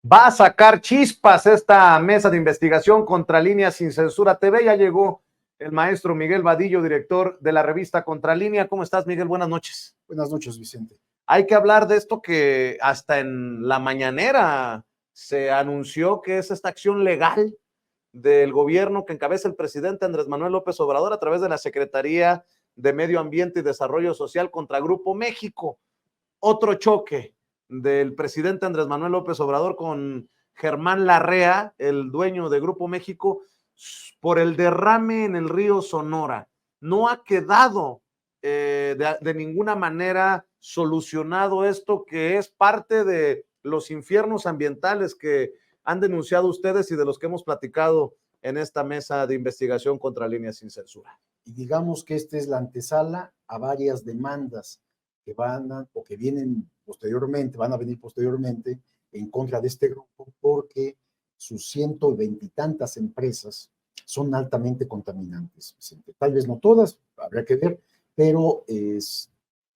Va a sacar chispas esta mesa de investigación contra Línea Sin Censura TV. Ya llegó el maestro Miguel Vadillo, director de la revista Contralínea. ¿Cómo estás, Miguel? Buenas noches. Buenas noches, Vicente. Hay que hablar de esto que hasta en la mañanera se anunció que es esta acción legal del gobierno que encabeza el presidente Andrés Manuel López Obrador a través de la Secretaría de Medio Ambiente y Desarrollo Social contra Grupo México. Otro choque del presidente Andrés Manuel López Obrador con Germán Larrea, el dueño de Grupo México, por el derrame en el río Sonora. No ha quedado de ninguna manera solucionado esto, que es parte de los infiernos ambientales que han denunciado ustedes y de los que hemos platicado en esta mesa de investigación contra Línea Sin Censura. Y digamos que esta es la antesala a varias demandas que van a, o que vienen posteriormente, van a venir posteriormente en contra de este grupo, porque sus 120 y tantas empresas son altamente contaminantes. Tal vez no todas, habrá que ver, pero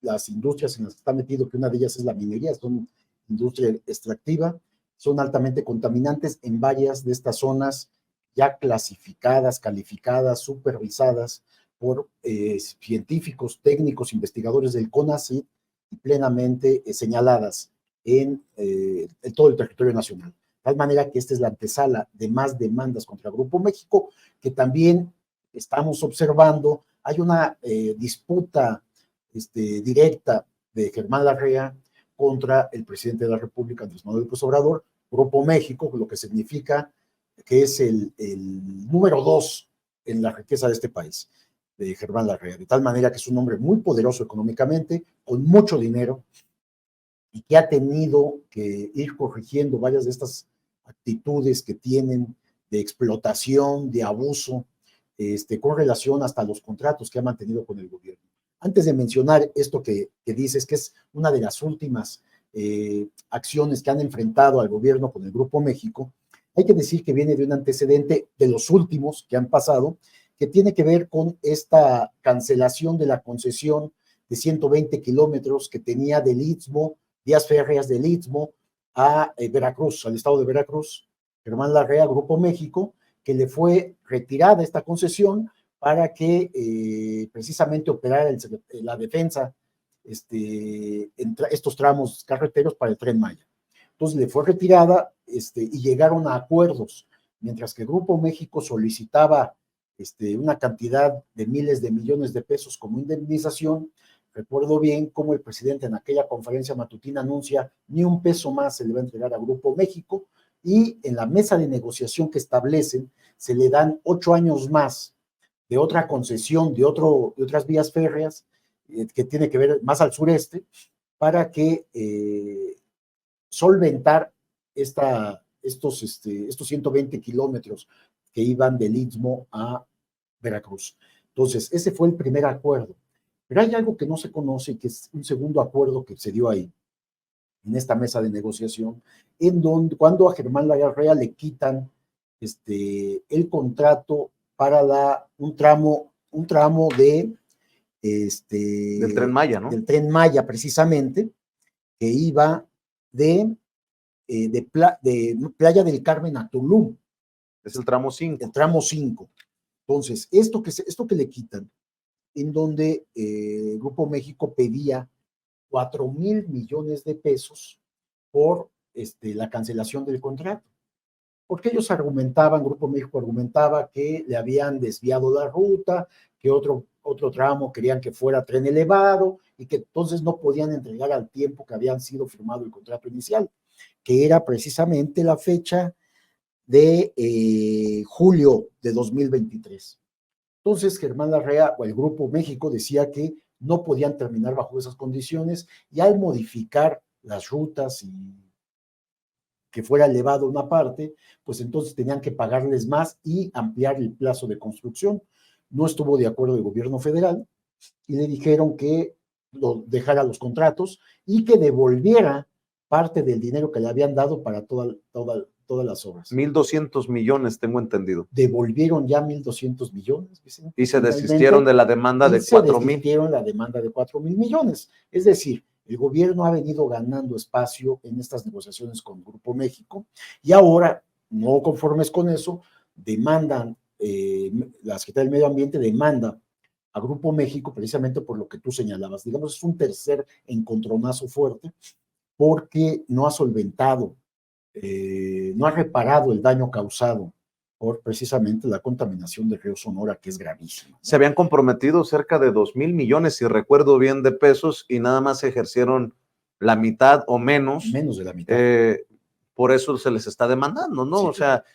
las industrias en las que está metido, que una de ellas es la minería, son industria extractiva, son altamente contaminantes en varias de estas zonas ya clasificadas, calificadas, supervisadas por científicos, técnicos, investigadores del CONACYT y plenamente señaladas en todo el territorio nacional. De tal manera que esta es la antesala de más demandas contra Grupo México, que también estamos observando. Hay una disputa directa de Germán Larrea contra el presidente de la República, Andrés Manuel López Obrador, Grupo México, lo que significa que es el número 2 en la riqueza de este país, de Germán Larrea, de tal manera que es un hombre muy poderoso económicamente, con mucho dinero, y que ha tenido que ir corrigiendo varias de estas actitudes que tienen de explotación, de abuso, con relación hasta los contratos que ha mantenido con el gobierno. Antes de mencionar esto que dices, que es una de las últimas acciones que han enfrentado al gobierno con el Grupo México, hay que decir que viene de un antecedente de los últimos que han pasado, que tiene que ver con esta cancelación de la concesión de 120 kilómetros que tenía del Istmo, vías férreas del Istmo a Veracruz, al estado de Veracruz. Germán Larrea, Grupo México, que le fue retirada esta concesión para que precisamente operara la defensa en estos tramos carreteros para el Tren Maya. Entonces le fue retirada y llegaron a acuerdos, mientras que Grupo México solicitaba una cantidad de miles de millones de pesos como indemnización. Recuerdo bien cómo el presidente en aquella conferencia matutina anuncia ni un peso más se le va a entregar a Grupo México, y en la mesa de negociación que establecen se le dan 8 años más de otra concesión, de otras vías férreas que tiene que ver más al sureste, para que solventar estos 120 kilómetros que iban del Istmo a Veracruz. Entonces, ese fue el primer acuerdo. Pero hay algo que no se conoce, que es un segundo acuerdo que se dio ahí, en esta mesa de negociación, en donde cuando a Germán Larrea le quitan el contrato para un tramo de del Tren Maya, ¿no? Del Tren Maya, precisamente, que iba de Playa del Carmen a Tulum. Es el tramo 5. El tramo 5. Entonces, esto que le quitan, en donde Grupo México pedía 4,000 millones de pesos por la cancelación del contrato. Porque ellos argumentaban, Grupo México argumentaba que le habían desviado la ruta, que otro tramo querían que fuera tren elevado, y que entonces no podían entregar al tiempo que habían sido firmado el contrato inicial, que era precisamente la fecha de julio de 2023. Entonces Germán Larrea o el Grupo México decía que no podían terminar bajo esas condiciones, y al modificar las rutas y que fuera elevado una parte, pues entonces tenían que pagarles más y ampliar el plazo de construcción. No estuvo de acuerdo el gobierno federal y le dijeron que dejara los contratos y que devolviera parte del dinero que le habían dado para todas las obras. 1,200 millones, tengo entendido. Devolvieron ya 1,200 millones, Vicente. Y se desistieron de la demanda de 4,000. Se desistieron la demanda de 4,000 millones. Es decir, El gobierno ha venido ganando espacio en estas negociaciones con Grupo México y ahora, no conformes con eso, demandan, la Secretaría del Medio Ambiente demanda a Grupo México precisamente por lo que tú señalabas. Digamos, es un tercer encontronazo fuerte porque no ha solventado, no ha reparado el daño causado por precisamente la contaminación del río Sonora, que es gravísima, ¿no? Se habían comprometido cerca de 2,000 millones, si recuerdo bien, de pesos y nada más ejercieron la mitad o menos. Menos de la mitad. Por eso se les está demandando, ¿no? Sí, o sea,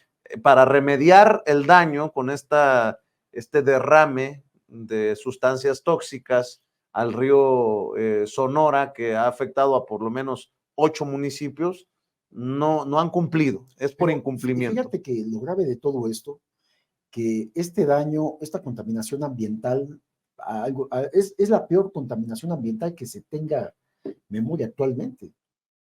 para remediar el daño con este derrame de sustancias tóxicas al río Sonora, que ha afectado a por lo menos 8 municipios, no han cumplido, es por incumplimiento. Fíjate que lo grave de todo esto, que este daño, esta contaminación ambiental, es la peor contaminación ambiental que se tenga memoria actualmente.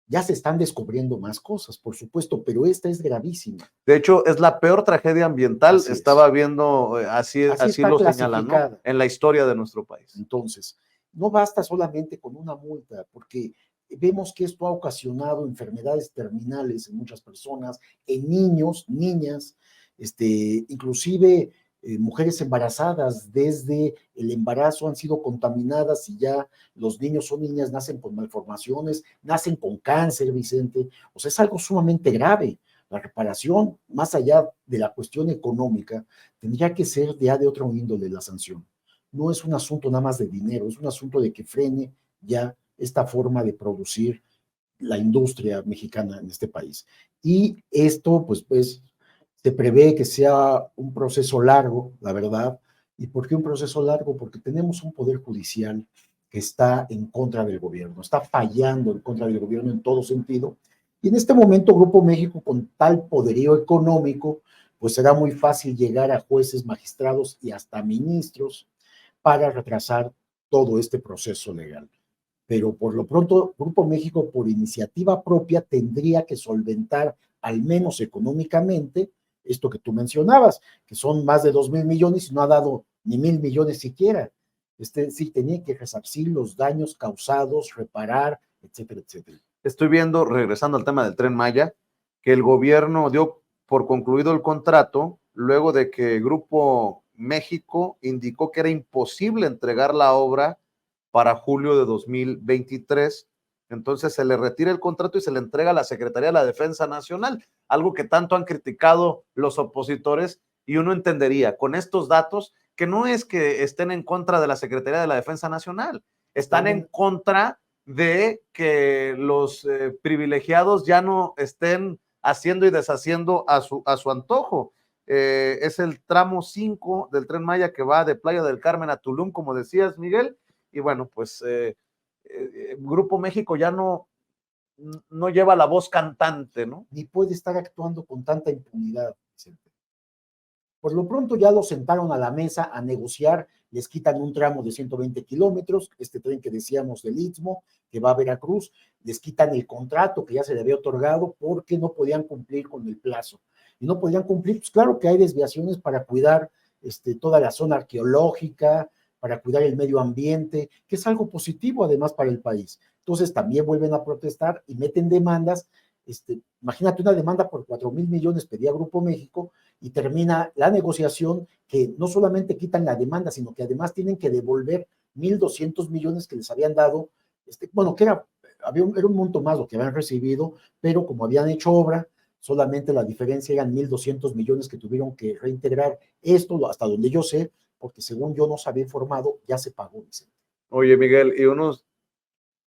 Ya se están descubriendo más cosas, por supuesto, pero esta es gravísima. De hecho, es la peor tragedia ambiental, Así estaba es. viendo, así está lo señalan, ¿no? En la historia de nuestro país. Entonces, no basta solamente con una multa, porque vemos que esto ha ocasionado enfermedades terminales en muchas personas, en niños, niñas, inclusive mujeres embarazadas desde el embarazo han sido contaminadas y ya los niños o niñas nacen con malformaciones, nacen con cáncer, Vicente. O sea, es algo sumamente grave. La reparación, más allá de la cuestión económica, tendría que ser ya de otro índole la sanción. No es un asunto nada más de dinero, es un asunto de que frene ya esta forma de producir la industria mexicana en este país. Y esto, pues se prevé que sea un proceso largo, la verdad. ¿Y por qué un proceso largo? Porque tenemos un poder judicial que está en contra del gobierno, está fallando en contra del gobierno en todo sentido. Y en este momento Grupo México, con tal poderío económico, pues será muy fácil llegar a jueces, magistrados y hasta ministros para retrasar todo este proceso legal. Pero por lo pronto, Grupo México, por iniciativa propia, tendría que solventar, al menos económicamente, esto que tú mencionabas, que son más de 2,000 millones y no ha dado ni 1,000 millones siquiera. Sí, tenía que resarcir los daños causados, reparar, etcétera, etcétera. Estoy viendo, regresando al tema del Tren Maya, que el gobierno dio por concluido el contrato luego de que Grupo México indicó que era imposible entregar la obra para julio de 2023. Entonces se le retira el contrato y se le entrega a la Secretaría de la Defensa Nacional, algo que tanto han criticado los opositores, y uno entendería con estos datos que no es que estén en contra de la Secretaría de la Defensa Nacional, están en contra de que los privilegiados ya no estén haciendo y deshaciendo a su antojo. Es el tramo 5 del Tren Maya que va de Playa del Carmen a Tulum, como decías, Miguel, y bueno, pues Grupo México ya no lleva la voz cantante, ¿no? Ni puede estar actuando con tanta impunidad, Vicente. Por lo pronto ya los sentaron a la mesa a negociar, les quitan un tramo de 120 kilómetros, este tren que decíamos del Istmo, que va a Veracruz, les quitan el contrato que ya se le había otorgado porque no podían cumplir con el plazo. Y no podían cumplir, pues claro que hay desviaciones para cuidar toda la zona arqueológica, para cuidar el medio ambiente, que es algo positivo además para el país. Entonces también vuelven a protestar y meten demandas. Imagínate una demanda por 4,000 millones pedía Grupo México y termina la negociación que no solamente quitan la demanda, sino que además tienen que devolver 1,200 millones que les habían dado, bueno, que era un monto más lo que habían recibido, pero como habían hecho obra, solamente la diferencia eran 1,200 millones que tuvieron que reintegrar. Esto, hasta donde yo sé, porque según yo no se había informado, ya se pagó. Vicente. Oye, Miguel, y uno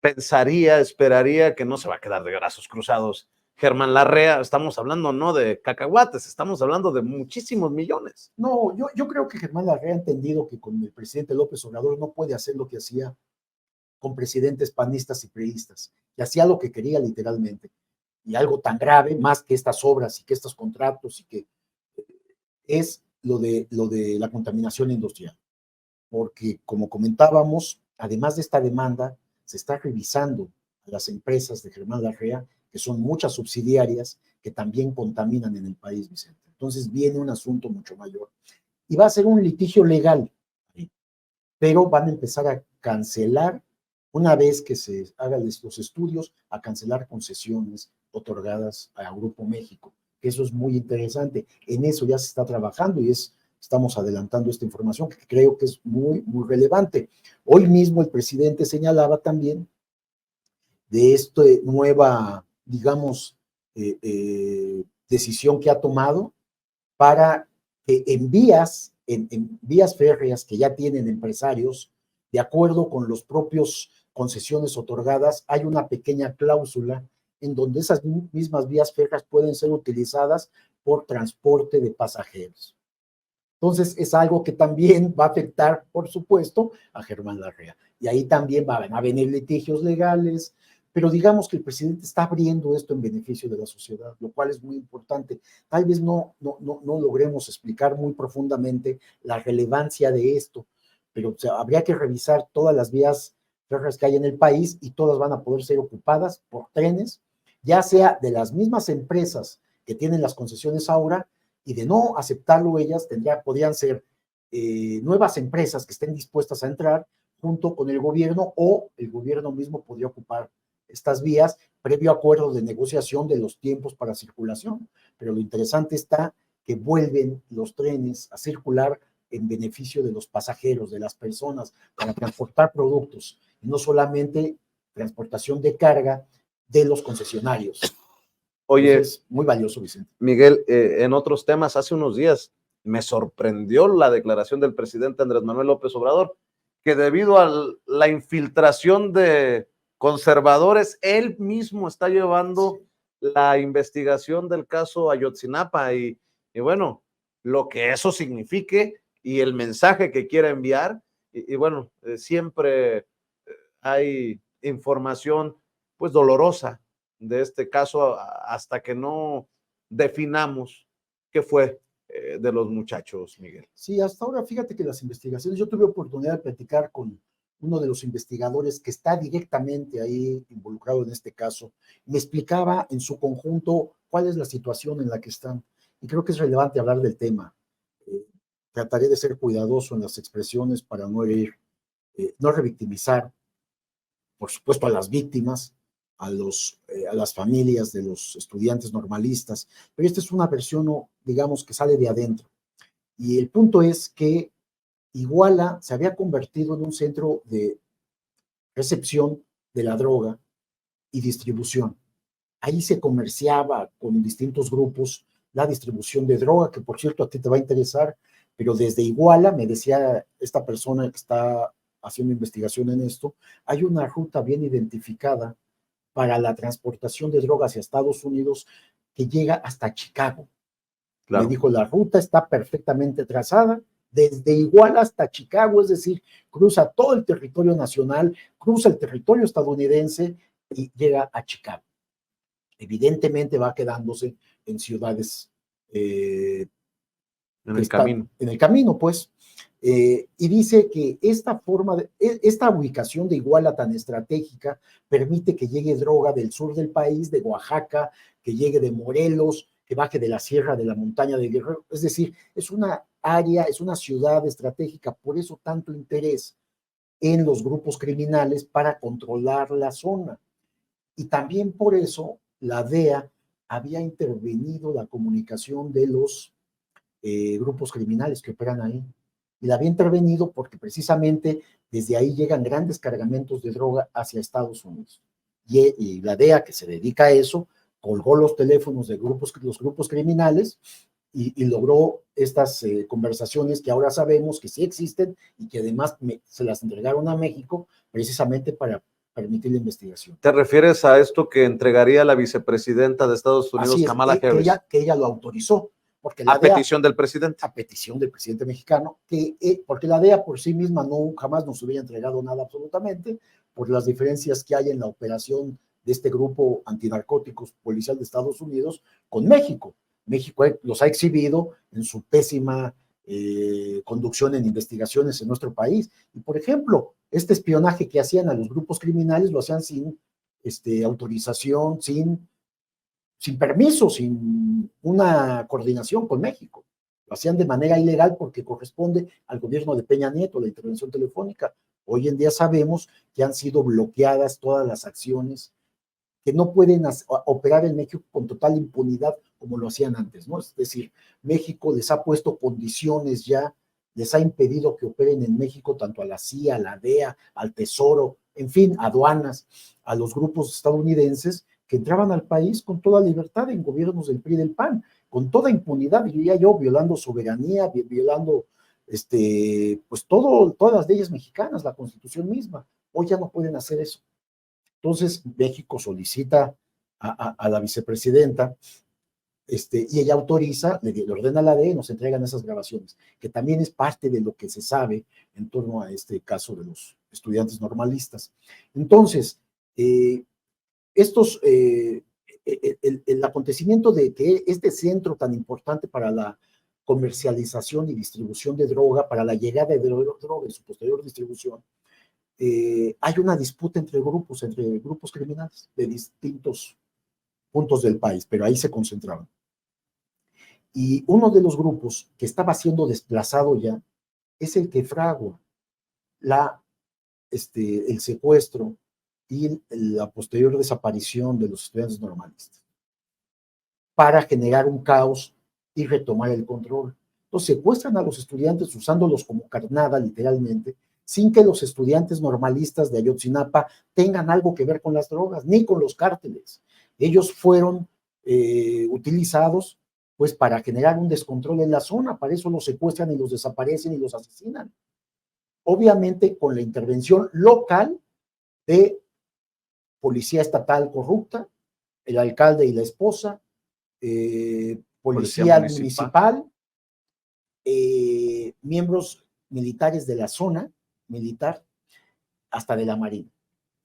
pensaría, esperaría que no se va a quedar de brazos cruzados Germán Larrea. Estamos hablando no de cacahuates, estamos hablando de muchísimos millones. No, yo creo que Germán Larrea ha entendido que con el presidente López Obrador no puede hacer lo que hacía con presidentes panistas y priistas, que hacía lo que quería literalmente. Y algo tan grave, más que estas obras y que estos contratos, y que es lo de la contaminación industrial. Porque, como comentábamos, además de esta demanda, se está revisando a las empresas de Germán Larrea, que son muchas subsidiarias que también contaminan en el país, Vicente. Entonces viene un asunto mucho mayor. Y va a ser un litigio legal, pero van a empezar a cancelar una vez que se hagan los estudios, a cancelar concesiones otorgadas a Grupo México, que eso es muy interesante. En eso ya se está trabajando y estamos adelantando esta información que creo que es muy, muy relevante. Hoy mismo el presidente señalaba también de esta nueva, digamos, decisión que ha tomado para que en vías férreas que ya tienen empresarios, de acuerdo con los propios concesiones otorgadas, hay una pequeña cláusula en donde esas mismas vías férreas pueden ser utilizadas por transporte de pasajeros. Entonces, es algo que también va a afectar, por supuesto, a Germán Larrea. Y ahí también van a venir litigios legales, pero digamos que el presidente está abriendo esto en beneficio de la sociedad, lo cual es muy importante. Tal vez no logremos explicar muy profundamente la relevancia de esto, pero o sea, habría que revisar todas las vías férreas que hay en el país y todas van a poder ser ocupadas por trenes, ya sea de las mismas empresas que tienen las concesiones ahora, y de no aceptarlo ellas, podrían ser nuevas empresas que estén dispuestas a entrar junto con el gobierno, o el gobierno mismo podría ocupar estas vías previo acuerdo de negociación de los tiempos para circulación. Pero lo interesante está que vuelven los trenes a circular en beneficio de los pasajeros, de las personas, para transportar productos, y no solamente transportación de carga de los concesionarios. Oye, entonces, muy valioso, Vicente. Miguel, en otros temas, hace unos días me sorprendió la declaración del presidente Andrés Manuel López Obrador, que debido a la infiltración de conservadores, él mismo está llevando la investigación del caso Ayotzinapa y bueno, lo que eso signifique y el mensaje que quiera enviar, y bueno, siempre hay información pues dolorosa de este caso hasta que no definamos qué fue de los muchachos, Miguel. Sí, hasta ahora fíjate que las investigaciones, yo tuve oportunidad de platicar con uno de los investigadores que está directamente ahí involucrado en este caso, me explicaba en su conjunto cuál es la situación en la que están, y creo que es relevante hablar del tema. Trataré de ser cuidadoso en las expresiones para no herir, no revictimizar, por supuesto, a las víctimas, a las familias de los estudiantes normalistas, pero esta es una versión, digamos, que sale de adentro. Y el punto es que Iguala se había convertido en un centro de recepción de la droga y distribución. Ahí se comerciaba con distintos grupos la distribución de droga, que por cierto a ti te va a interesar, pero desde Iguala, me decía esta persona que está haciendo investigación en esto, hay una ruta bien identificada para la transportación de drogas hacia Estados Unidos que llega hasta Chicago. Claro. Me dijo, la ruta está perfectamente trazada, desde Iguala hasta Chicago, es decir, cruza todo el territorio nacional, cruza el territorio estadounidense y llega a Chicago. Evidentemente va quedándose en ciudades en el camino. En el camino, pues. Y dice que esta ubicación de Iguala tan estratégica permite que llegue droga del sur del país, de Oaxaca, que llegue de Morelos, que baje de la sierra de la montaña de Guerrero. Es decir, es una área, es una ciudad estratégica, por eso tanto interés en los grupos criminales para controlar la zona. Y también por eso la DEA había intervenido la comunicación de los grupos criminales que operan ahí. Y la había intervenido porque precisamente desde ahí llegan grandes cargamentos de droga hacia Estados Unidos. Y la DEA, que se dedica a eso, colgó los teléfonos de los grupos criminales y logró estas conversaciones que ahora sabemos que sí existen y que además se las entregaron a México precisamente para permitir la investigación. ¿Te refieres a esto que entregaría la vicepresidenta de Estados Unidos, Kamala Harris? Que ella lo autorizó. Porque a petición del presidente. A petición del presidente mexicano, porque la DEA por sí misma jamás nos hubiera entregado nada absolutamente, por las diferencias que hay en la operación de este grupo antinarcóticos policial de Estados Unidos con México. México los ha exhibido en su pésima conducción en investigaciones en nuestro país. Y, por ejemplo, este espionaje que hacían a los grupos criminales lo hacían sin autorización, sin permiso, sin una coordinación con México. Lo hacían de manera ilegal porque corresponde al gobierno de Peña Nieto, la intervención telefónica. Hoy en día sabemos que han sido bloqueadas todas las acciones, que no pueden operar en México con total impunidad como lo hacían antes, ¿no? Es decir, México les ha puesto condiciones ya, les ha impedido que operen en México tanto a la CIA, a la DEA, al Tesoro, en fin, aduanas, a los grupos estadounidenses que entraban al país con toda libertad en gobiernos del PRI y del PAN, con toda impunidad, diría yo, violando soberanía, violando pues todas las leyes mexicanas, la Constitución misma. Hoy ya no pueden hacer eso. Entonces, México solicita a la vicepresidenta, y ella autoriza, le ordena a la DE, nos entregan esas grabaciones, que también es parte de lo que se sabe en torno a este caso de los estudiantes normalistas. Entonces, el acontecimiento de que este centro tan importante para la comercialización y distribución de droga, para la llegada de droga y su posterior distribución, hay una disputa entre grupos criminales de distintos puntos del país, pero ahí se concentraban. Y uno de los grupos que estaba siendo desplazado ya es el que fragua el secuestro y la posterior desaparición de los estudiantes normalistas para generar un caos y retomar el control. Entonces secuestran a los estudiantes usándolos como carnada, literalmente, sin que los estudiantes normalistas de Ayotzinapa tengan algo que ver con las drogas, ni con los cárteles. Ellos fueron utilizados pues para generar un descontrol en la zona, para eso los secuestran y los desaparecen y los asesinan. Obviamente con la intervención local de policía estatal corrupta, el alcalde y la esposa, policía municipal, miembros militares de la zona militar, hasta de la Marina.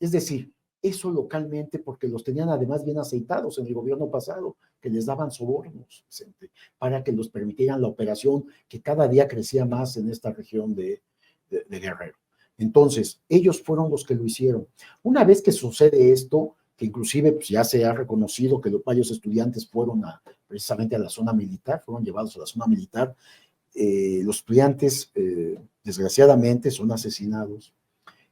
Es decir, eso localmente, porque los tenían además bien aceitados en el gobierno pasado, que les daban sobornos, Vicente, para que los permitieran la operación que cada día crecía más en esta región de Guerrero. Entonces, ellos fueron los que lo hicieron. Una vez que sucede esto, que inclusive pues, ya se ha reconocido que los varios estudiantes fueron precisamente a la zona militar, fueron llevados a la zona militar, los estudiantes desgraciadamente son asesinados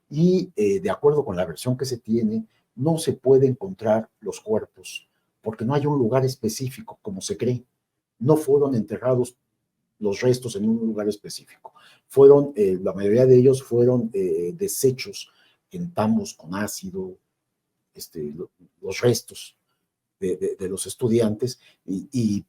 y de acuerdo con la versión que se tiene, no se puede encontrar los cuerpos porque no hay un lugar específico como se cree. No fueron enterrados los restos en un lugar específico. La mayoría de ellos fueron desechos en tambos con ácido, los restos de los estudiantes y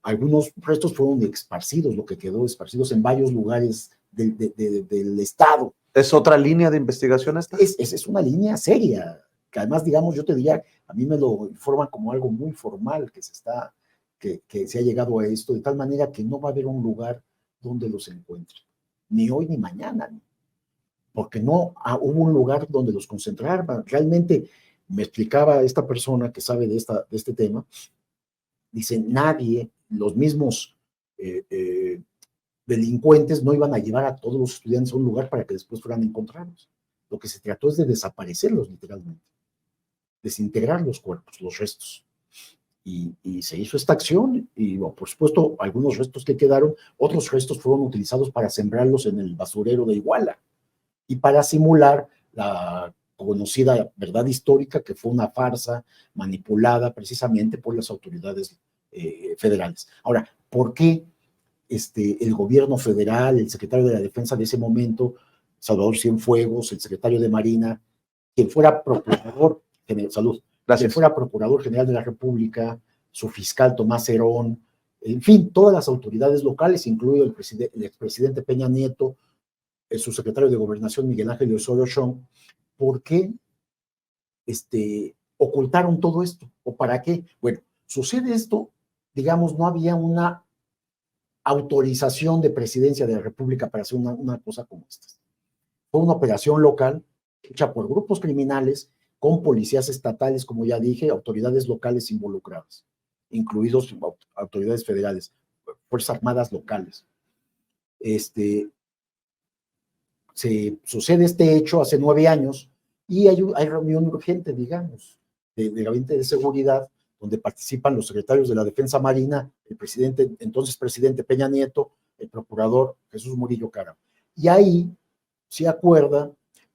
algunos restos fueron esparcidos, lo que quedó esparcidos en varios lugares del estado. ¿Es otra línea de investigación esta? Es una línea seria, que además, digamos, yo te diría, a mí me lo informan como algo muy formal que se ha llegado a esto, de tal manera que no va a haber un lugar donde los encuentren, ni hoy ni mañana, porque no hubo un lugar donde los concentraran. Realmente, me explicaba esta persona que sabe de este tema, dice, nadie, los mismos delincuentes no iban a llevar a todos los estudiantes a un lugar para que después fueran encontrados. Lo que se trató es de desaparecerlos literalmente, desintegrar los cuerpos, los restos. Y se hizo esta acción y bueno, por supuesto algunos restos que quedaron, otros restos fueron utilizados para sembrarlos en el basurero de Iguala y para simular la conocida verdad histórica que fue una farsa manipulada precisamente por las autoridades federales. Ahora, ¿por qué el gobierno federal, el secretario de la Defensa de ese momento, Salvador Cienfuegos, el secretario de Marina, quien fuera procurador general, quien fuera procurador general de la República, su fiscal Tomás Herón, en fin, todas las autoridades locales, incluido el expresidente Peña Nieto, su secretario de Gobernación Miguel Ángel Osorio Chong, ¿por qué ocultaron todo esto? ¿O para qué? Bueno, sucede esto, digamos, no había una autorización de presidencia de la República para hacer una cosa como esta. Fue una operación local hecha por grupos criminales con policías estatales, como ya dije, autoridades locales involucradas, incluidos autoridades federales, fuerzas armadas locales. Se sucede este hecho hace 9 años y hay reunión urgente, digamos, del Gabinete de Seguridad, donde participan los secretarios de la Defensa Marina, entonces presidente Peña Nieto, el procurador Jesús Murillo Caram. Y ahí se acuerda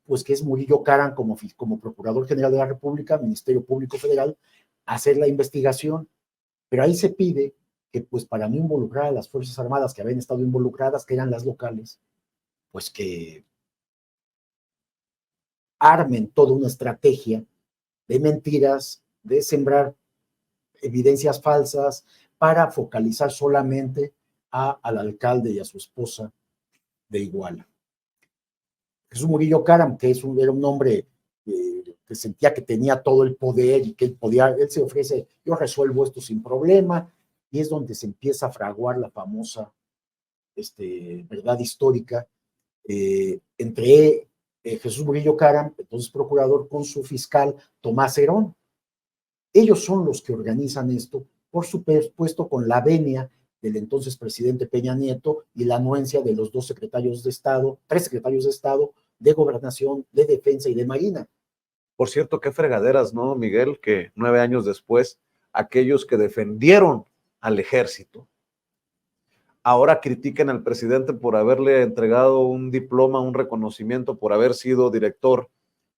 pues que es Murillo Karam como Procurador General de la República, Ministerio Público Federal, hacer la investigación, pero ahí se pide que pues para no involucrar a las Fuerzas Armadas que habían estado involucradas, que eran las locales, pues que armen toda una estrategia de mentiras, de sembrar evidencias falsas para focalizar solamente al alcalde y a su esposa de Iguala. Jesús Murillo Karam, que era un hombre que sentía que tenía todo el poder y que él se ofrece, yo resuelvo esto sin problema, y es donde se empieza a fraguar la famosa verdad histórica entre Jesús Murillo Karam, entonces procurador, con su fiscal Tomás Herón. Ellos son los que organizan esto, por supuesto con la venia del entonces presidente Peña Nieto y la anuencia de los tres secretarios de Estado, de Gobernación, de Defensa y de Marina. Por cierto, qué fregaderas, ¿no, Miguel? Que 9 años después, aquellos que defendieron al ejército ahora critiquen al presidente por haberle entregado un diploma, un reconocimiento por haber sido director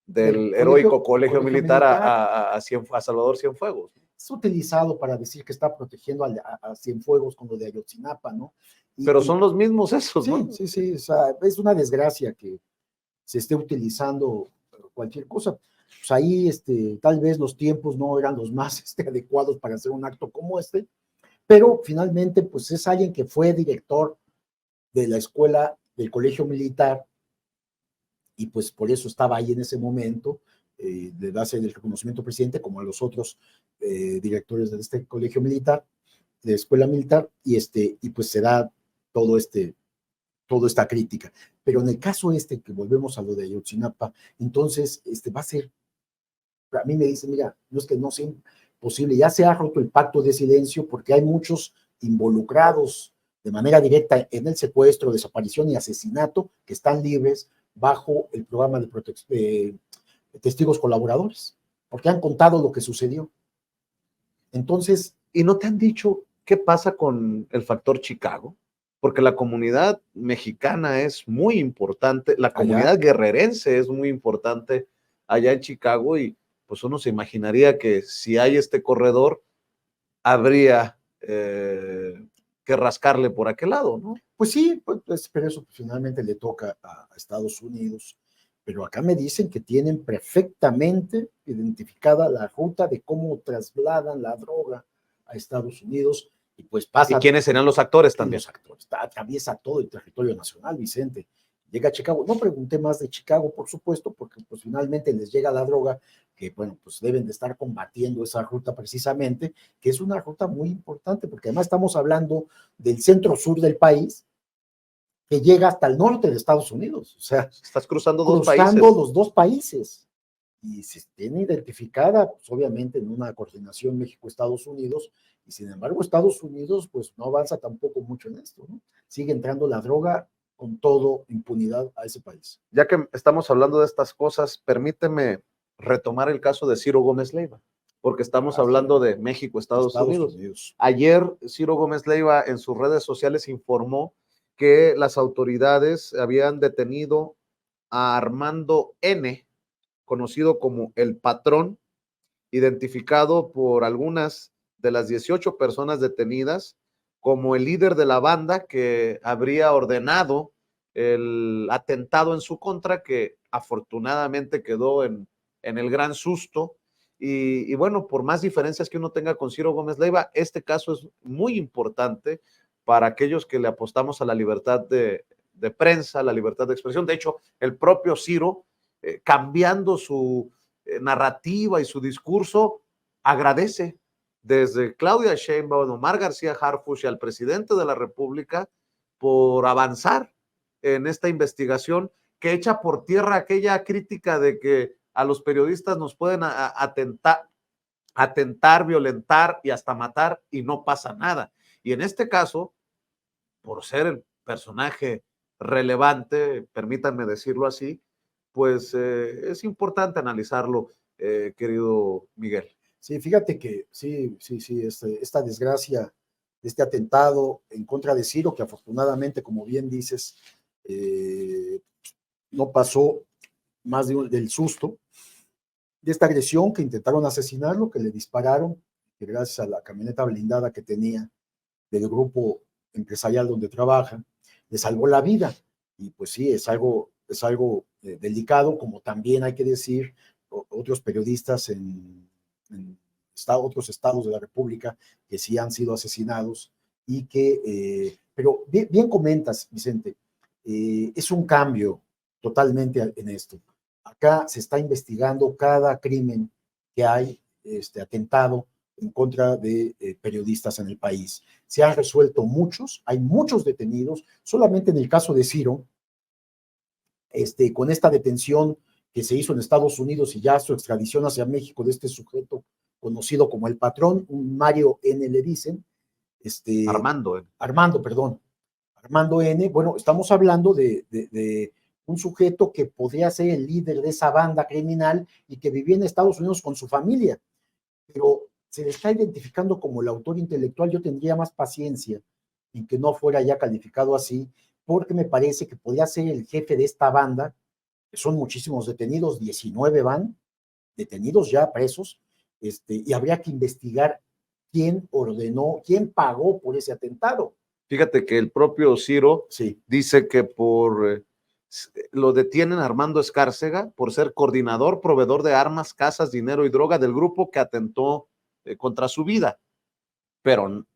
del heroico colegio militar a Salvador Cienfuegos. Es utilizado para decir que está protegiendo a Cienfuegos con lo de Ayotzinapa, ¿no? Pero son los mismos esos, sí, ¿no? Sí, o sea, es una desgracia que se esté utilizando cualquier cosa. Pues ahí tal vez los tiempos no eran los más adecuados para hacer un acto como pero finalmente pues es alguien que fue director de la escuela del colegio militar y pues por eso estaba ahí en ese momento, de darse el reconocimiento al presidente como a los otros directores de este colegio militar, de escuela militar, y pues se da toda esta crítica. Pero en el caso que volvemos a lo de Ayotzinapa, entonces va a ser, a mí me dicen, mira, no es que no sea posible, ya se ha roto el pacto de silencio porque hay muchos involucrados de manera directa en el secuestro, desaparición y asesinato que están libres bajo el programa de testigos colaboradores, porque han contado lo que sucedió. Entonces, ¿y no te han dicho qué pasa con el factor Chicago? Porque la comunidad mexicana es muy importante, la comunidad guerrerense es muy importante allá en Chicago, y pues uno se imaginaría que si hay este corredor, habría que rascarle por aquel lado, ¿no? Pues sí, pues, pero eso finalmente le toca a Estados Unidos. Pero acá me dicen que tienen perfectamente identificada la ruta de cómo trasladan la droga a Estados Unidos y pues pasa. ¿Y quiénes serán los actores también? Los actores, atraviesa todo el territorio nacional, Vicente. Llega a Chicago. No pregunté más de Chicago, por supuesto, porque pues finalmente les llega la droga, que bueno, pues deben de estar combatiendo esa ruta precisamente, que es una ruta muy importante, porque además estamos hablando del centro-sur del país, que llega hasta el norte de Estados Unidos. O sea, estás cruzando dos países. Los dos países. Y se tiene identificada, pues obviamente en una coordinación México-Estados Unidos, y sin embargo Estados Unidos pues no avanza tampoco mucho en esto, ¿no? Sigue entrando la droga con todo impunidad a ese país. Ya que estamos hablando de estas cosas, permíteme retomar el caso de Ciro Gómez Leiva, porque estamos hablando de México, Estados Unidos. Ayer Ciro Gómez Leiva en sus redes sociales informó que las autoridades habían detenido a Armando N., conocido como el Patrón, identificado por algunas de las 18 personas detenidas como el líder de la banda que habría ordenado el atentado en su contra, que afortunadamente quedó en el gran susto. Y bueno, por más diferencias que uno tenga con Ciro Gómez Leiva, este caso es muy importante para aquellos que le apostamos a la libertad de prensa, la libertad de expresión. De hecho, el propio Ciro, cambiando su narrativa y su discurso, agradece desde Claudia Sheinbaum, Omar García Harfuch y al presidente de la República por avanzar en esta investigación que echa por tierra aquella crítica de que a los periodistas nos pueden atentar, violentar y hasta matar y no pasa nada. Y en este caso, por ser el personaje relevante, permítanme decirlo así, pues es importante analizarlo, querido Miguel. Sí, fíjate que sí, esta desgracia, este atentado en contra de Ciro, que afortunadamente, como bien dices, no pasó más del susto de esta agresión, que intentaron asesinarlo, que le dispararon, que gracias a la camioneta blindada que tenía del grupo empresarial donde trabaja, le salvó la vida. Y pues sí, es algo delicado, como también hay que decir, otros periodistas en otros estados de la República que sí han sido asesinados y que, pero bien comentas, Vicente, es un cambio totalmente en esto. Acá se está investigando cada crimen que hay, atentado en contra de periodistas en el país. Se han resuelto muchos, hay muchos detenidos, solamente en el caso de Ciro, con esta detención que se hizo en Estados Unidos y ya su extradición hacia México de este sujeto conocido como el patrón, un Mario N. le dicen, Armando. Armando, perdón, Armando N. Bueno, estamos hablando de un sujeto que podría ser el líder de esa banda criminal y que vivía en Estados Unidos con su familia, pero se le está identificando como el autor intelectual. Yo tendría más paciencia en que no fuera ya calificado así, porque me parece que podría ser el jefe de esta banda, que son muchísimos detenidos, 19 van detenidos ya, presos, y habría que investigar quién ordenó, quién pagó por ese atentado. Fíjate que el propio Ciro sí. dice que lo detienen Armando Escárcega por ser coordinador, proveedor de armas, casas, dinero y droga del grupo que atentó contra su vida. Pero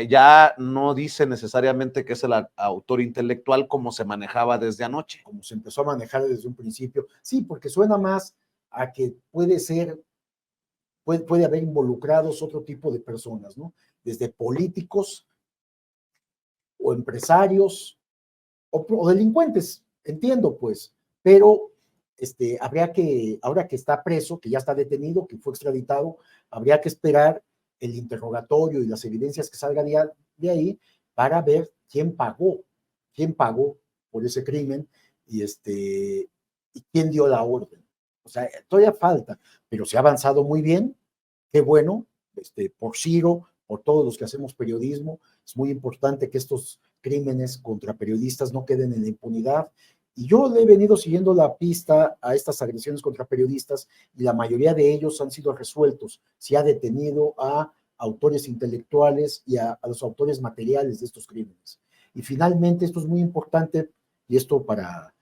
ya no dice necesariamente que es el autor intelectual como se manejaba desde anoche. Como se empezó a manejar desde un principio. Sí, porque suena más a que puede haber involucrados otro tipo de personas, ¿no? Desde políticos o empresarios o delincuentes, entiendo pues, pero ahora que está preso, que ya está detenido, que fue extraditado, habría que esperar el interrogatorio y las evidencias que salgan de ahí para ver quién pagó por ese crimen y quién dio la orden. O sea, todavía falta, pero se ha avanzado muy bien, qué bueno, por Ciro, por todos los que hacemos periodismo. Es muy importante que estos crímenes contra periodistas no queden en la impunidad. Y yo le he venido siguiendo la pista a estas agresiones contra periodistas y la mayoría de ellos han sido resueltos. Se ha detenido a autores intelectuales y a los autores materiales de estos crímenes. Y finalmente, esto es muy importante, y esto para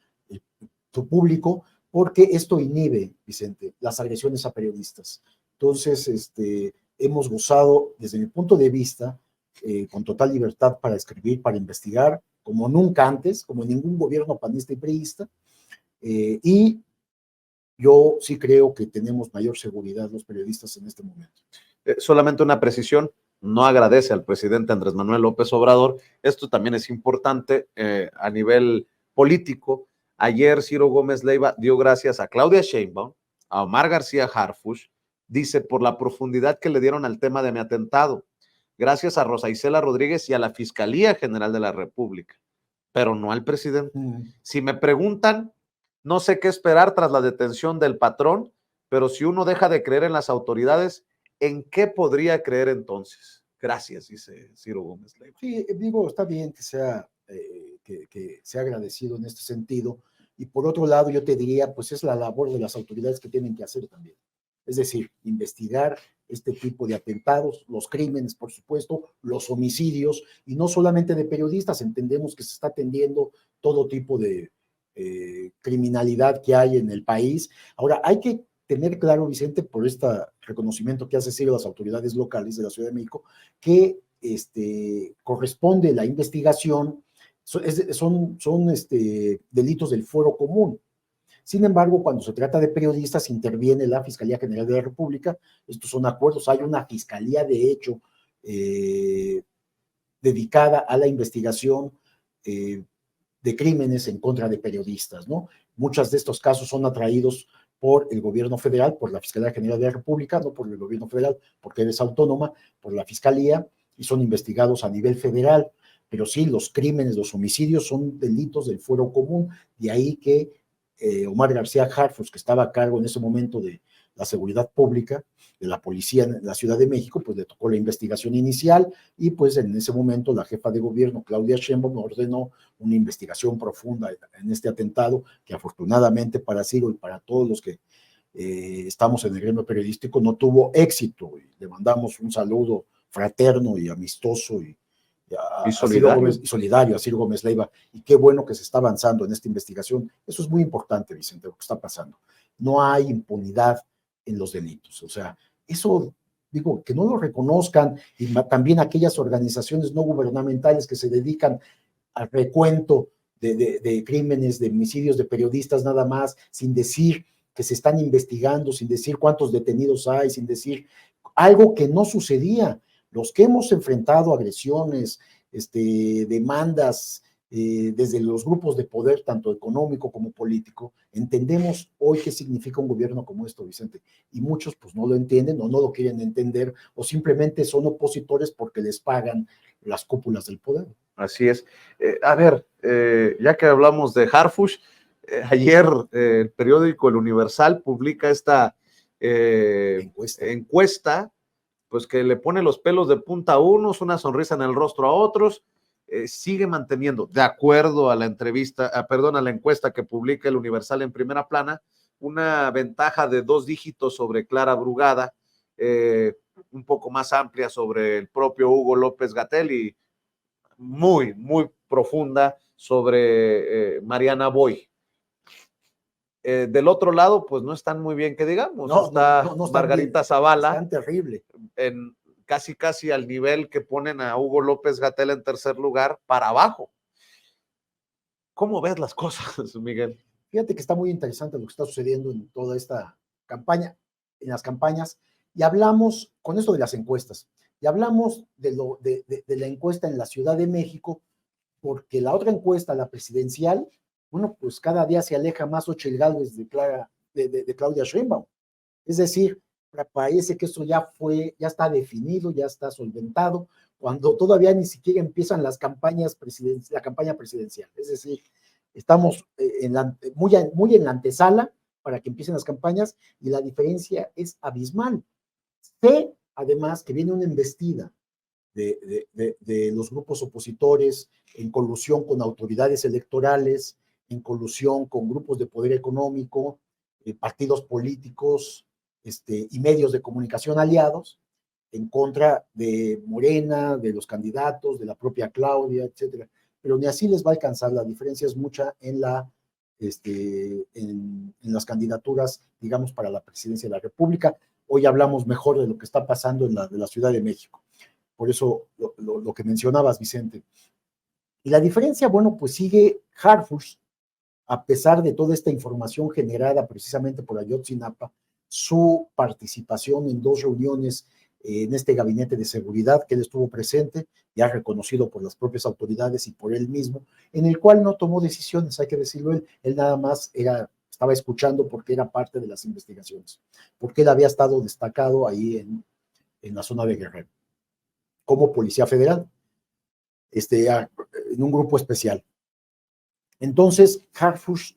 tu público, porque esto inhibe, Vicente, las agresiones a periodistas. Entonces, hemos gozado, desde mi punto de vista, con total libertad para escribir, para investigar, como nunca antes, como ningún gobierno panista y priista, y yo sí creo que tenemos mayor seguridad los periodistas en este momento. Solamente una precisión, no agradece al presidente Andrés Manuel López Obrador. Esto también es importante a nivel político. Ayer Ciro Gómez Leiva dio gracias a Claudia Sheinbaum, a Omar García Harfuch, dice, por la profundidad que le dieron al tema de mi atentado. Gracias a Rosa Isela Rodríguez y a la Fiscalía General de la República, pero no al presidente. Si me preguntan, no sé qué esperar tras la detención del patrón, pero si uno deja de creer en las autoridades, ¿en qué podría creer entonces? Gracias, dice Ciro Gómez Leiva. Sí, digo, está bien que sea agradecido en este sentido. Y por otro lado, yo te diría, pues es la labor de las autoridades que tienen que hacer también. Es decir, investigar este tipo de atentados, los crímenes, por supuesto, los homicidios, y no solamente de periodistas. Entendemos que se está atendiendo todo tipo de criminalidad que hay en el país. Ahora, hay que tener claro, Vicente, por este reconocimiento que hace Ciro a las autoridades locales de la Ciudad de México, que corresponde la investigación, son delitos del fuero común. Sin embargo, cuando se trata de periodistas, interviene la Fiscalía General de la República. Estos son acuerdos. Hay una fiscalía, de hecho, dedicada a la investigación de crímenes en contra de periodistas, ¿no? Muchos de estos casos son atraídos por el gobierno federal, por la Fiscalía General de la República, no por el gobierno federal, porque es autónoma, por la Fiscalía, y son investigados a nivel federal. Pero sí, los crímenes, los homicidios son delitos del fuero común, de ahí que Omar García Harfuch, que estaba a cargo en ese momento de la seguridad pública, de la policía en la Ciudad de México, pues le tocó la investigación inicial y pues en ese momento la jefa de gobierno, Claudia Sheinbaum, ordenó una investigación profunda en este atentado que afortunadamente para Ciro y para todos los que estamos en el gremio periodístico no tuvo éxito. Y le mandamos un saludo fraterno y amistoso Y a Ciro solidario. Gómez, y solidario a Ciro Gómez Leiva, y qué bueno que se está avanzando en esta investigación. Eso es muy importante, Vicente, lo que está pasando. No hay impunidad en los delitos, o sea, eso, digo, que no lo reconozcan, y también aquellas organizaciones no gubernamentales que se dedican al recuento de crímenes, de homicidios de periodistas nada más, sin decir que se están investigando, sin decir cuántos detenidos hay, sin decir algo que no sucedía. Los que hemos enfrentado agresiones, demandas desde los grupos de poder, tanto económico como político, entendemos hoy qué significa un gobierno como esto, Vicente. Y muchos pues no lo entienden o no lo quieren entender o simplemente son opositores porque les pagan las cúpulas del poder. Así es. A ver, ya que hablamos de Harfush, ayer el periódico El Universal publica esta encuesta, pues que le pone los pelos de punta a unos, una sonrisa en el rostro a otros, sigue manteniendo, de acuerdo a la entrevista, a la encuesta que publica El Universal en primera plana, una ventaja de 2 dígitos sobre Clara Brugada, un poco más amplia sobre el propio Hugo López-Gatell y muy, muy profunda sobre Mariana Boy. Del otro lado, pues no están muy bien que digamos. No, está no están Margarita bien. Zavala. Están terrible. En casi al nivel que ponen a Hugo López-Gatell en tercer lugar, para abajo. ¿Cómo ves las cosas, Miguel? Fíjate que está muy interesante lo que está sucediendo en toda esta campaña, en las campañas, y hablamos con esto de las encuestas, y hablamos de la encuesta en la Ciudad de México, porque la otra encuesta, la presidencial, bueno, pues cada día se aleja más Xochitl Gálvez de Claudia Sheinbaum. Es decir, parece que esto ya está definido, ya está solventado, cuando todavía ni siquiera empiezan las campañas la campaña presidencial. Es decir, estamos muy en la antesala para que empiecen las campañas y la diferencia es abismal. Sé, además, que viene una embestida de los grupos opositores en colusión con autoridades electorales, en colusión con grupos de poder económico, partidos políticos y medios de comunicación aliados, en contra de Morena, de los candidatos, de la propia Claudia, etcétera. Pero ni así les va a alcanzar, la diferencia es mucha en las candidaturas, digamos, para la presidencia de la República. Hoy hablamos mejor de lo que está pasando de la Ciudad de México. Por eso lo que mencionabas, Vicente. Y la diferencia, bueno, pues sigue Harfush, a pesar de toda esta información generada precisamente por Ayotzinapa, su participación en 2 reuniones en este gabinete de seguridad que él estuvo presente, ya reconocido por las propias autoridades y por él mismo, en el cual no tomó decisiones, hay que decirlo, él nada más estaba escuchando porque era parte de las investigaciones, porque él había estado destacado ahí en la zona de Guerrero, como Policía Federal, en un grupo especial. Entonces, Harfush,